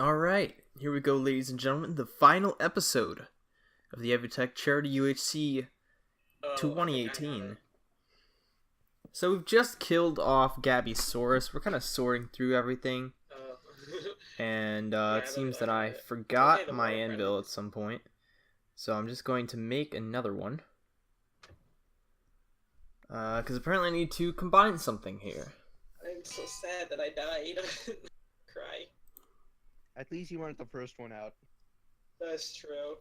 Alright, here we go, ladies and gentlemen. The final episode of the EvoTech Charity UHC 2018. So we've just killed off Gabysaurus. We're kind of sorting through everything. And it seems that I forgot my anvil at some point. So I'm just going to make another one. Because apparently I need to combine something here. I'm so sad that I died. Cry. At least you weren't the first one out. That's true.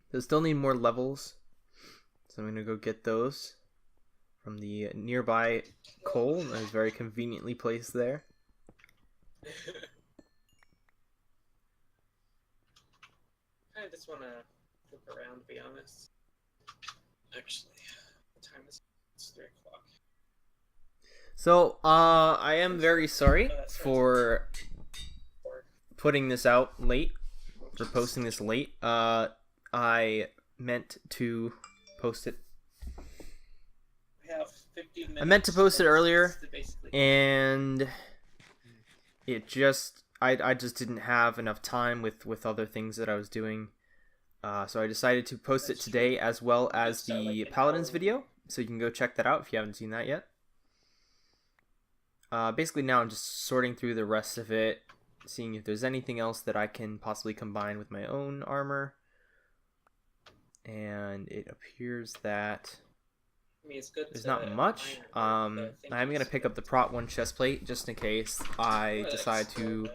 So still need more levels. So I'm going to go get those from the nearby coal that is very conveniently placed there. I just want to look around, to be honest. Actually, what time is it? It's 3 o'clock. So, I am very sorry for putting this out late, for posting this late. I meant to post it. We have 50 minutes. I meant to post it earlier, and it just, I just didn't have enough time with other things that I was doing. So I decided to post it today as well as the Paladins video, so you can go check that out if you haven't seen that yet. Basically now I'm just sorting through the rest of it, seeing if there's anything else that I can possibly combine with my own armor. And it appears that there's not much. I'm going to pick up the Prot 1 chestplate just in case I decide to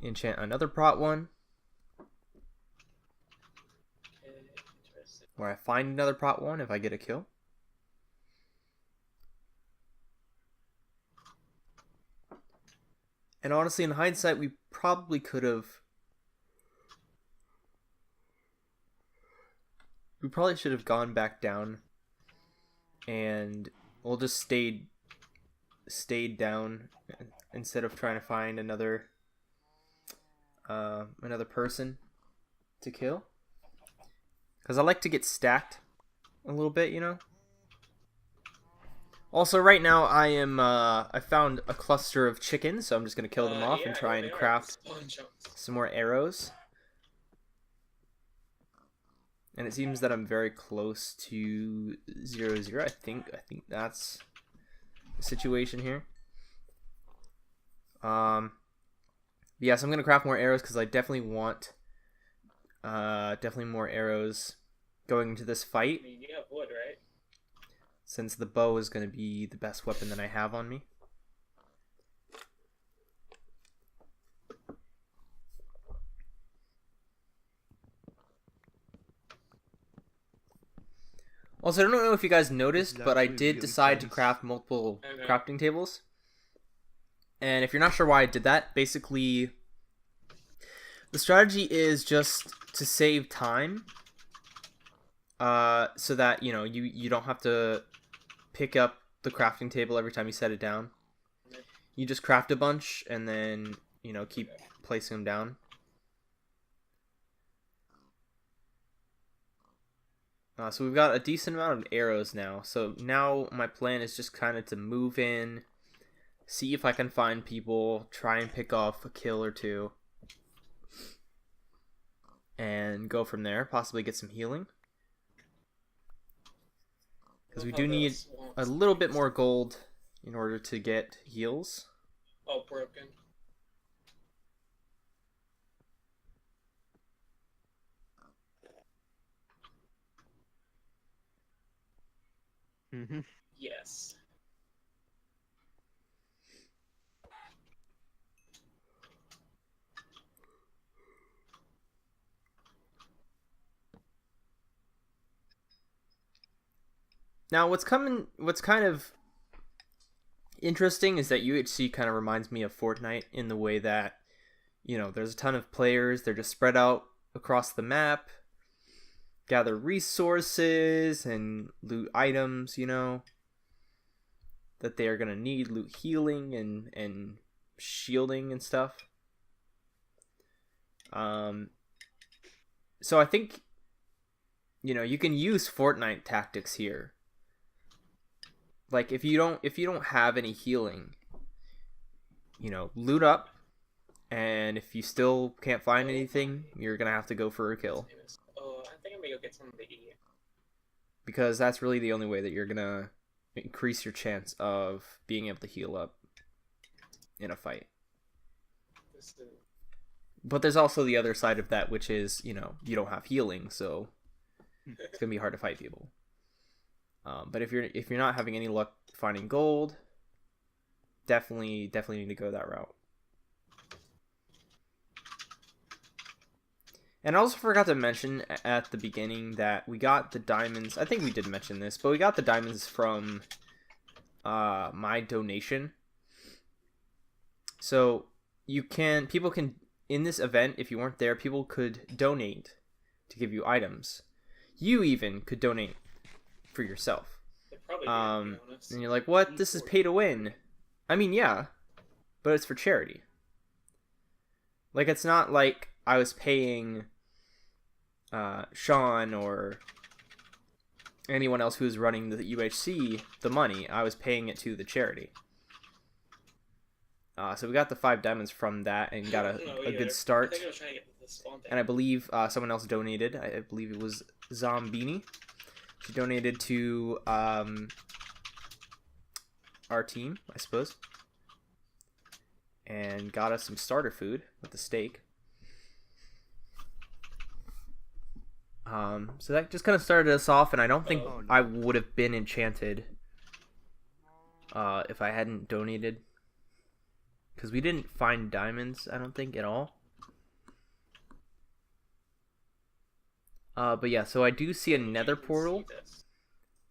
enchant another Prot 1. Where I find another Prot 1 if I get a kill. And honestly, in hindsight, we probably could have... We probably should have gone back down. And we'll just stayed down instead of trying to find another person to kill. Because I like to get stacked a little bit, you know? Also, right now I found a cluster of chickens, so I'm just going to kill them off and try and craft some more arrows. And it seems that I'm very close to 0-0. I think that's the situation here. Yeah, so I'm going to craft more arrows because I definitely want definitely more arrows going into this fight. I mean, you have wood, right? Since the bow is going to be the best weapon that I have on me. Also, I don't know if you guys noticed, but I did decide to craft multiple crafting tables. And if you're not sure why I did that, basically the strategy is just to save time. So that, you know, you don't have to pick up the crafting table every time you set it down. You just craft a bunch and then, you know, keep placing them down. So we've got a decent amount of arrows now. So now my plan is just kind of to move in, see if I can find people, try and pick off a kill or two, and go from there. Possibly get some healing. Because we do need a little bit more gold in order to get heals. Oh, broken. Mm-hmm. Yes. Now, what's kind of interesting is that UHC kind of reminds me of Fortnite in the way that, you know, there's a ton of players, they're just spread out across the map, gather resources and loot items, you know, that they are going to need, loot healing and shielding and stuff. So I think, you know, you can use Fortnite tactics here. Like if you don't have any healing, you know, loot up. And if you still can't find anything, you're gonna have to go for a kill. Oh, I think I'm gonna go get some of the E. Because that's really the only way that you're gonna increase your chance of being able to heal up in a fight. But there's also the other side of that, which is, you know, you don't have healing, so it's gonna be hard to fight people. But if you're not having any luck finding gold, definitely need to go that route. And I also forgot to mention at the beginning that we got the diamonds. I think we did mention this, but we got the diamonds from my donation. So people can, in this event, if you weren't there, people could donate to give you items. You even could donate for yourself. And you're like, what? This is pay to win. I mean, yeah, but it's for charity. Like, it's not like I was paying Sean or anyone else who's running the UHC the money. I was paying it to the charity. So we got the 5 diamonds from that and got a good start. And I believe someone else donated. I believe it was Zombini. She donated to our team, I suppose. And got us some starter food with the steak. So that just kind of started us off, and I don't think I would have been enchanted if I hadn't donated. Because we didn't find diamonds, I don't think, at all. But yeah, so I do see a nether portal.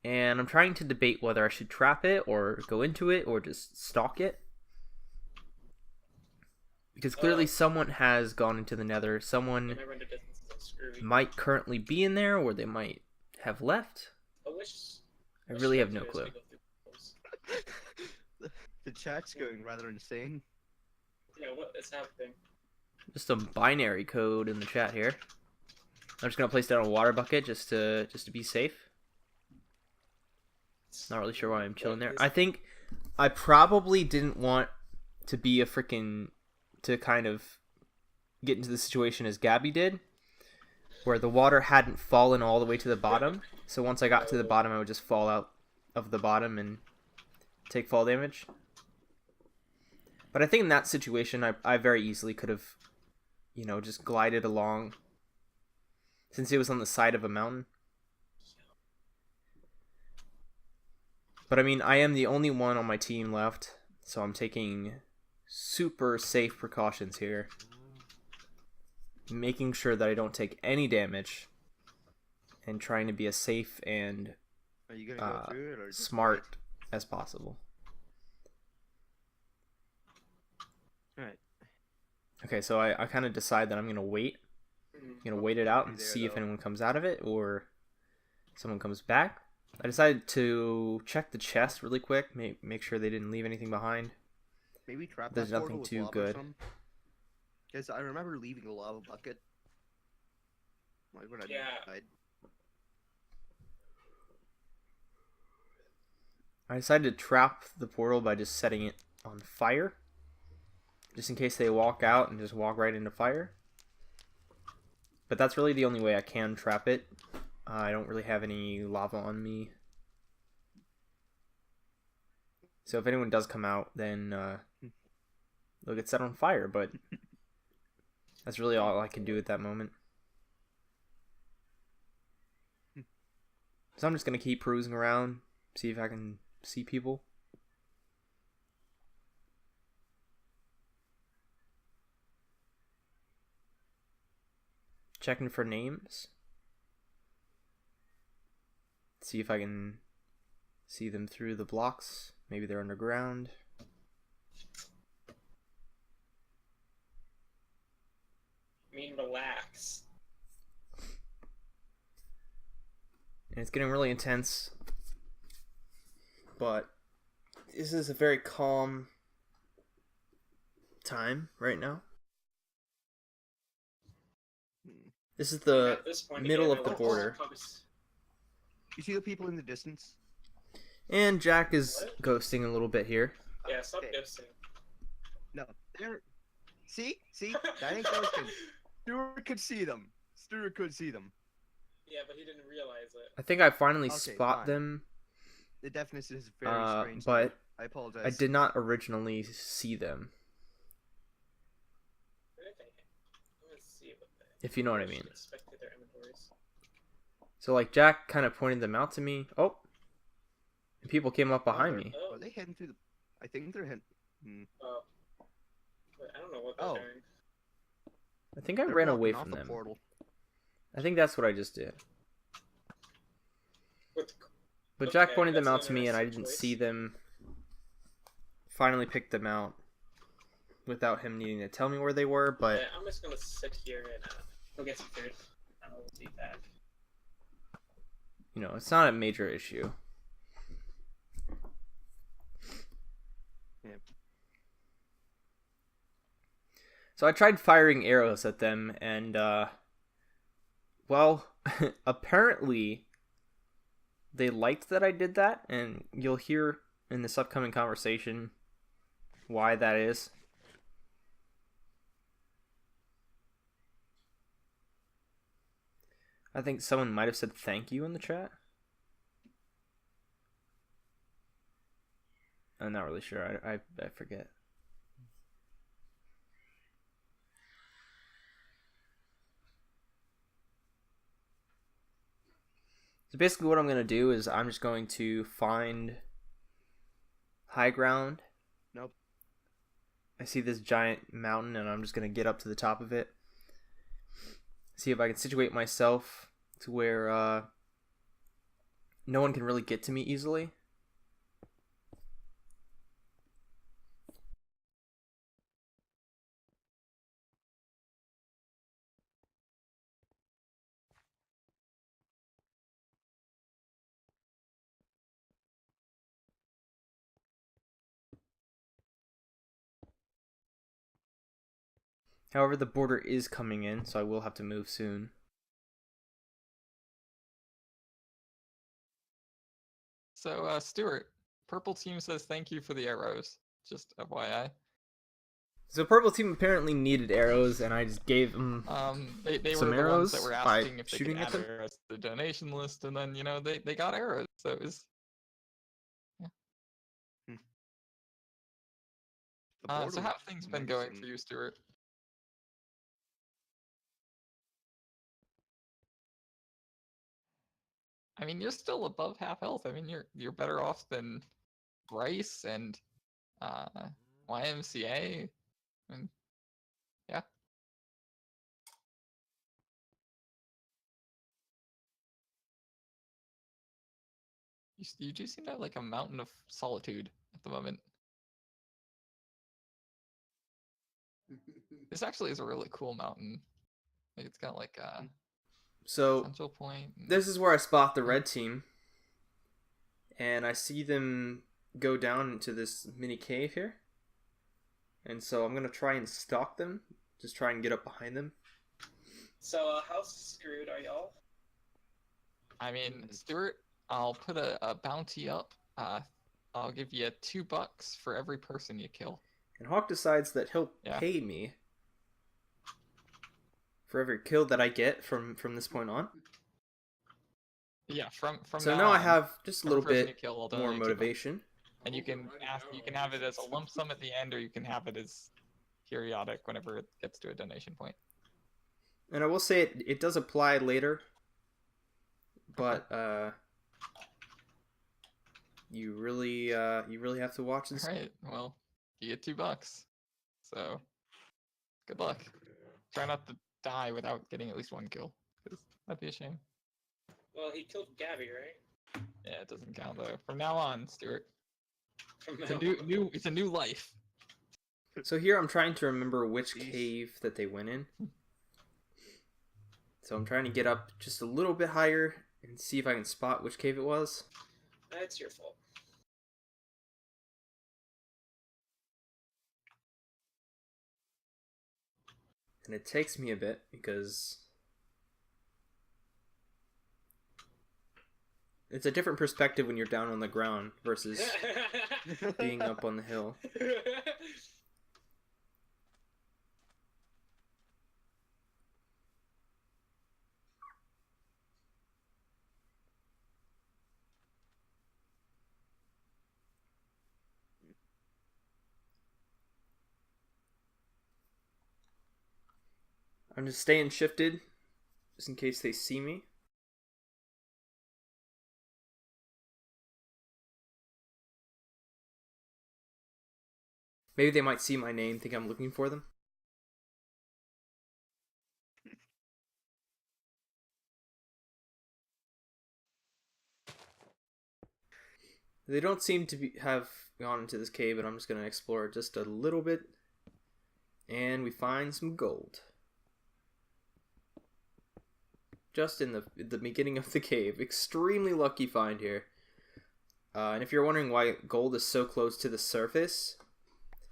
And I'm trying to debate whether I should trap it, or go into it, or just stalk it. Because clearly someone has gone into the nether. Someone might currently be in there, or they might have left. I really have no clue. The chat's going rather insane. Yeah, what is happening? Just some binary code in the chat here. I'm just gonna place down a water bucket just to be safe. Not really sure why I'm chilling there. I think I probably didn't want to be a freaking to kind of get into the situation as Gabby did, where the water hadn't fallen all the way to the bottom. So once I got to the bottom, I would just fall out of the bottom and take fall damage. But I think in that situation, I very easily could have, you know, just glided along, since it was on the side of a mountain. But I mean, I am the only one on my team left, so I'm taking super safe precautions here, making sure that I don't take any damage, and trying to be as safe and smart as possible. Alright. Okay, so I kind of decide that I'm going to wait. I'm going to wait it out and see if anyone comes out of it or someone comes back. I decided to check the chest really quick, make sure they didn't leave anything behind. Maybe trap There's that nothing portal too with good. Because I remember leaving a lava bucket. Like when I died. I decided to trap the portal by just setting it on fire, just in case they walk out and just walk right into fire. But that's really the only way I can trap it. I don't really have any lava on me. So if anyone does come out, then they'll get set on fire, but that's really all I can do at that moment. So I'm just going to keep cruising around, see if I can see people. Checking for names. See if I can see them through the blocks. Maybe they're underground. I mean, relax. And it's getting really intense. But this is a very calm time right now. This is the middle of the border. You see the people in the distance? And Jack is ghosting a little bit here. Yeah, stop ghosting. No, they're. See, that ain't those kids. Stuart could see them. Stuart could see them. Yeah, but he didn't realize it. I think I finally Okay, spot fine. them, The deafness is very strange. but Stuart. I apologize. I did not originally see them, Where did they? Let's see what they. if you know what I mean. Inspected their inventories. So like Jack kind of pointed them out to me. Oh, and people came up behind me. Oh. Are they heading through the? I think they're heading. Oh. Wait, I don't know what they're Oh. doing. I think I They're ran away blocking from off the them. portal. I think that's what I just did. With But Jack Okay, pointed them that's out an to me, and I interesting didn't choice. see them. Finally picked them out without him needing to tell me where they were. But Yeah, I'm just gonna sit here and go get some food. I'll be back. you know, it's not a major issue. Yeah. So I tried firing arrows at them, and well, apparently they liked that I did that, and you'll hear in this upcoming conversation why that is. I think someone might have said thank you in the chat. I'm not really sure. I forget. So basically what I'm going to do is I'm just going to find high ground. Nope. I see this giant mountain and I'm just going to get up to the top of it. See if I can situate myself to where no one can really get to me easily. However, the border is coming in, so I will have to move soon. So, Stuart, purple team says thank you for the arrows. Just FYI. So purple team apparently needed arrows, and I just gave them They some were the arrows ones that were by asking if they shooting could at add them. arrows to the donation list, and then they got arrows. So it was. The So border how have looks things been nice going and- for you, Stuart? I mean, you're still above half health. I mean, you're better off than Bryce and YMCA. And yeah. You do seem to have like a mountain of solitude at the moment. This actually is a really cool mountain. Like it's got like a So central point. this is where I spot the red team, and I see them go down into this mini cave here. And so I'm gonna try and stalk them, just try and get up behind them. So, how screwed are y'all? I mean, Stuart, I'll put a bounty up. I'll give you $2 for every person you kill. And Hawk decides that he'll Yeah. pay me for every kill that I get from this point on. Yeah, from So now now I on, have just a every little person bit you kill, I'll more donate $2. motivation. And you can have it as a lump sum at the end, or you can have it as periodic whenever it gets to a donation point. And I will say it does apply later, but you really have to watch this. All right, well, you get $2. So, good luck. Try not to die without getting at least one kill, because that'd be a shame. Well, he killed Gabby, right? Yeah, it doesn't count though. From now on, Stuart, From it's a now it's a new life. So here I'm trying to remember which cave that they went in. So I'm trying to get up just a little bit higher and see if I can spot which cave it was. That's your fault. And it takes me a bit because it's a different perspective when you're down on the ground versus being up on the hill. I'm just staying shifted, just in case they see me. Maybe they might see my name, think I'm looking for them. They don't seem to have gone into this cave, but I'm just going to explore it just a little bit. And we find some gold. Just in the beginning of the cave. Extremely lucky find here. And if you're wondering why gold is so close to the surface,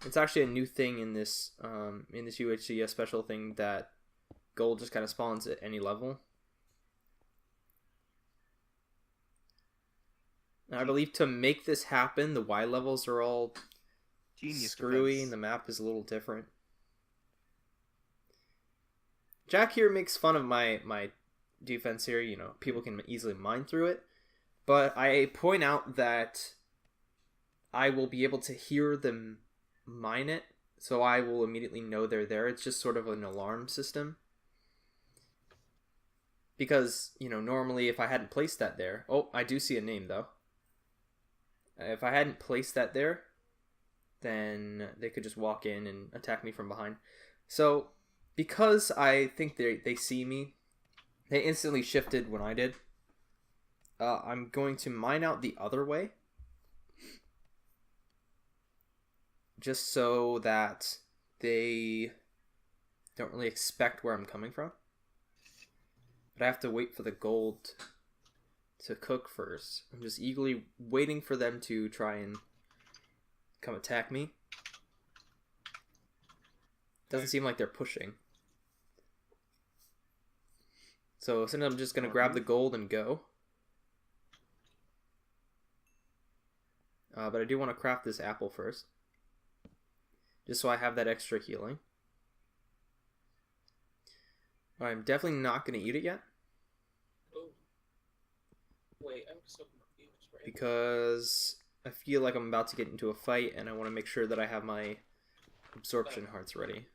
it's actually a new thing in this UHC, a special thing that gold just kind of spawns at any level. And I believe to make this happen, the Y levels are all Genius screwy, defense. and the map is a little different. Jack here makes fun of my defense here. You know, people can easily mine through it. But I point out that I will be able to hear them mine it, so I will immediately know they're there. It's just sort of an alarm system. Because, you know, normally if I hadn't placed that there... Oh, I do see a name, though. If I hadn't placed that there, then they could just walk in and attack me from behind. So, because I think they see me, they instantly shifted when I did. I'm going to mine out the other way. Just so that they don't really expect where I'm coming from. But I have to wait for the gold to cook first. I'm just eagerly waiting for them to try and come attack me. Doesn't seem like they're pushing. So since I'm just going to grab the gold and go. But I do want to craft this apple first. Just so I have that extra healing. I'm definitely not going to eat it yet. Oh. Wait, I'm so confused, right? Because I feel like I'm about to get into a fight and I want to make sure that I have my absorption hearts ready.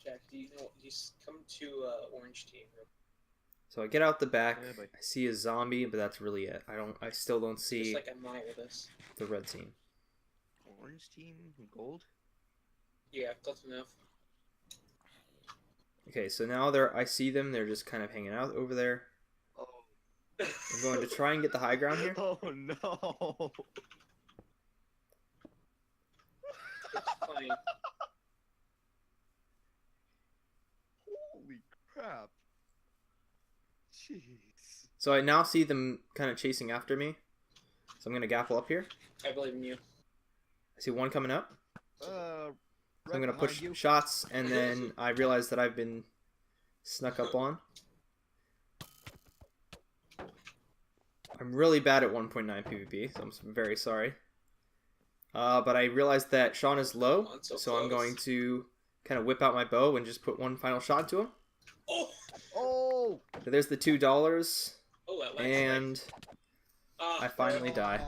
Jack, do you know? Just come to orange team. So I get out the back, Yeah, but- I see a zombie, but that's really it. I still don't see Just like a mile of this. the red team. Orange team gold. Yeah, close enough. Okay, so now I see them, they're just kind of hanging out over there. Oh. I'm going to try and get the high ground here. Oh no. It's fine. Holy crap. Jeez. So I now see them kind of chasing after me. So I'm going to gapple up here. I believe in you. I see one coming up. So Right I'm going to behind push you. shots, and then I realize that I've been snuck up on. I'm really bad at 1.9 PvP, so I'm very sorry. But I realized that Sean is low, Oh, it's so so I'm close. going to kind of whip out my bow and just put one final shot to him. Oh! Oh. So there's the $2, Oh, that last and Ah, I finally die.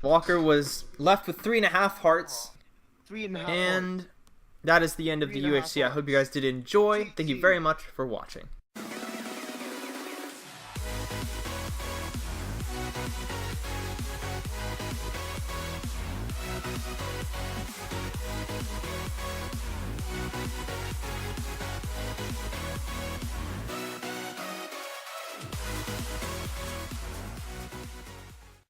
Walker was left with 3.5 hearts, 3.5. and that is the end of the 3.5 UHC. I hope you guys did enjoy. Thank you very much for watching.